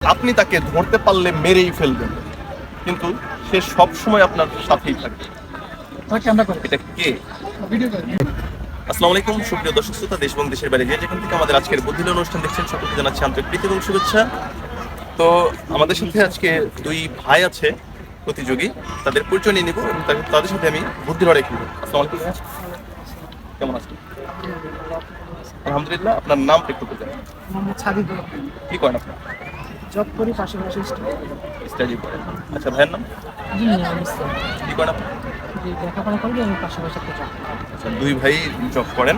আপনি তাকে ধরতে পারলে মেরেই ফেলবেন, কিন্তু সে সব সময় আপনার সাথেই থাকবে। এটা কে? আসসালামু আলাইকুম সুপ্রিয় দর্শক শ্রোতা, দেশ এবং দেশের বাইরে যে যেখান থেকে আমাদের আজকের বুদ্ধির অনুষ্ঠান দেখছেন সকলকে জানাচ্ছি আন্তরিক প্রীতি এবং শুভেচ্ছা। তো আমাদের সাথে আজকে দুই ভাই আছে প্রতিযোগী, তাদের পরিচয় নিয়ে নিব এবং তাদের সাথে আমি বুদ্ধি লড়াই খেলবো। আসসালামু আলাইকুম, কেমন আছেন? আলহামদুলিল্লাহ। আপনার নাম একটু বলতে চান? কি করেন আপনার? জব করি, পাশাপাশি স্টাডি করেন। আচ্ছা, ভাইয়ের নাম কি করেন আপনি? লেখাপড়া করি, আমি পাশাপাশি একটা জব করি। আচ্ছা, দুই ভাই জব করেন।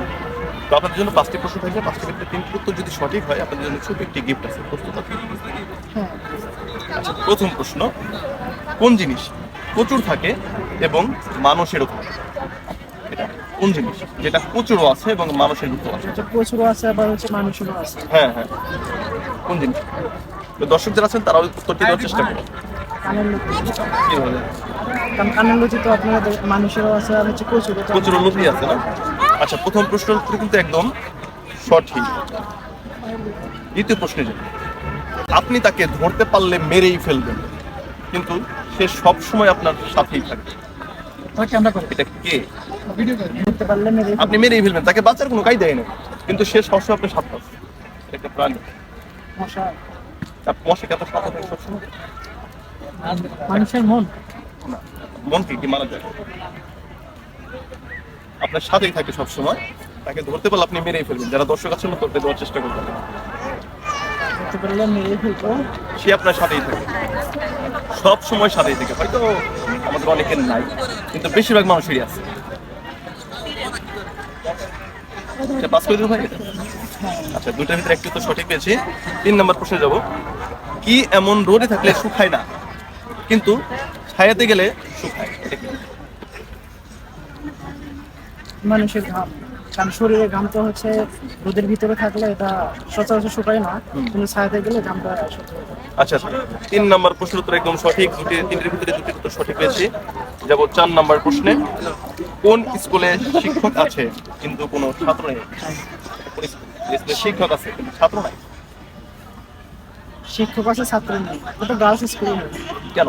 তো আপনাদের জন্য 5টি প্রশ্ন থাকবে, 5টি ক্ষেত্রে 3টি উত্তর যদি সঠিক হয় আপনাদের জন্য ছোট একটি গিফট আছে। প্রস্তুত আছেন? হ্যাঁ। আচ্ছা, প্রথম প্রশ্ন, কোন জিনিস প্রচুর থাকে এবং মানুষের উপর? এটা কোন জিনিস যেটা প্রচুরও আছে এবং মানুষের উপর আছে? এটা প্রচুরও আছে, আবার মানুষেরও আছে। হ্যাঁ হ্যাঁ, কোন জিনিস? তো দর্শক যারা আছেন তারাও উত্তরটি দেওয়ার চেষ্টা করুন। কানের লতি। কি বলে? কারণ কানের লতি তো আপনাদের মানুষেরও আছে, আর প্রচুরও তো প্রচুর লতি আছে না? আচ্ছা, প্রথম প্রশ্নের উত্তর কিন্তু একদম সঠিক। দ্বিতীয় প্রশ্নে যাই। আপনি তাকে ধরতে পারলে মেরেই ফেলবেন, কিন্তু সে সব সময় আপনার সাথেই থাকবে। এটা কে? ধরতে পারলে মেরে আপনি মেরেই ফেলবেন, তাকে বাঁচার কোনো কায়দাই নেই, কিন্তু সে সবসময় আপনার সাথে আছে। একটা প্রাণী। মশা। মশা কত সাথে থাকে সবসময়? মানুষের মন। না, মন কি মারা যায়? আপনার সাথেই থাকে সবসময়, তাকে ধরতে পারলে আপনি মেরেই ফেলবেন। যারা দর্শক আছেন ধরতে দেওয়ার চেষ্টা করবেন। ধরতে পারলে মেরে ফেলবো। সে আপনার সাথেই থাকে, সব সময় সাথেই থাকে। হয়তো আমাদের অনেকের নাই, কিন্তু বেশিরভাগ মানুষেরই আছে। আচ্ছা, 5 করে দেবো ভাই এটা? আচ্ছা, দুটার ভিতরে একটু তো সঠিক পেয়েছি। 3 নম্বর প্রশ্নে যাব। কি এমন রোদে থাকলে শুকায় না কিন্তু ছায়াতে গেলে শুকায়? এটা কি? মানুষের ঘাম। কারণ শরীরে ঘাম তো রোদের ভিতরে থাকলে এটা সচরাচর শুকায় না, কিন্তু ছায়াতে গেলে ঘামটা আচ্ছা, 3 নম্বর প্রশ্নের উত্তর একদম সঠিক। তিনটির ভিতরে দুটির উত্তর সঠিক পেয়েছি। যাব 4 নম্বর প্রশ্নে। কোন স্কুলে শিক্ষক আছে কিন্তু কোনো ছাত্র নেই? কোন স্কুলে শিক্ষক আছে কিন্তু ছাত্র নাই? শিক্ষক আছে, ছাত্র নেই। ওটা গার্লস স্কুলে নেই। কেন?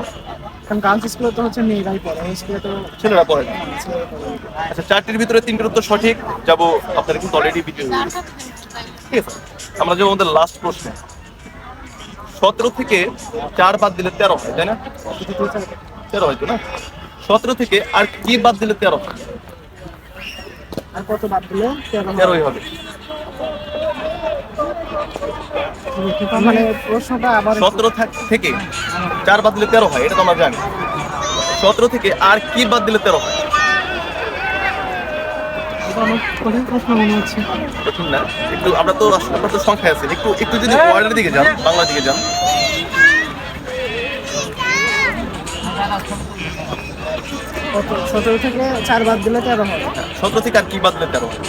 কারণ গার্লস স্কুলে তো মেয়েরাই পড়ে, ওই স্কুলে তো ছেলেরা পড়ে না। ছেলেরা পড়ে। আচ্ছা, 4টির ভিতরে 3টির উত্তর সঠিক। যাব আপনারা কিন্তু অলরেডি ভিডিও, ঠিক আছে? আমরা যাবো আমাদের লাস্ট প্রশ্নে। 17 থেকে 4 বাদ দিলে 13 হয়, তাই না? 13 হয়তো না? 17 থেকে আর কি বাদ দিলে 13 হয়? আর কত বাদ দিলে 13ই হবে। মানে প্রশ্নটা আবার 17 থেকে 4 বাদ দিলে 13 হয়, এটা তো আমরা জানি। 17 থেকে আর কি বাদ দিলে 13 হয়? অনেক কঠিন প্রশ্ন মনে হচ্ছে। কঠিন না? একটু আমরা তো সংখ্যায় আছি, একটু একটু যদি ওয়ার্ডের দিকে যান, বাংলা দিকে যান। 17 থেকে 4 বাদ দিলে 13 হয়। 17 থেকে আর কি বাদ দিলে 13 হয়?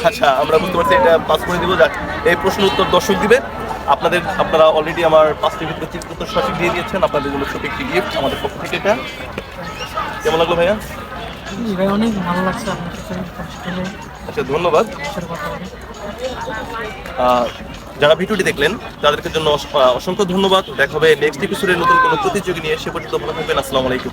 আচ্ছা, আমরা বুঝতে পারছি, এটা পাস করে দিব। যাক, এই প্রশ্নের উত্তর দর্শক দিবে। আপনারা অলরেডি আমার 5টির ভিতরে 3টির উত্তর সঠিক দিয়ে দিয়েছেন। আপনাদের জন্য ছোট একটি গিফট আমাদের পক্ষ থেকে। এটা কেমন লাগলো ভাইয়া? ভাই অনেক ভালো লাগছে আপনার সাথে কথা বলে। আচ্ছা, ধন্যবাদ। কথা বলে। যারা ভিডিওটি দেখলেন তাদেরকে জন্য অসংখ্য ধন্যবাদ। দেখা হবে নেক্সট এপিসোডে নতুন কোনো প্রতিযোগী নিয়ে। সে পর্যন্ত ভালো থাকবেন। আসসালামু আলাইকুম।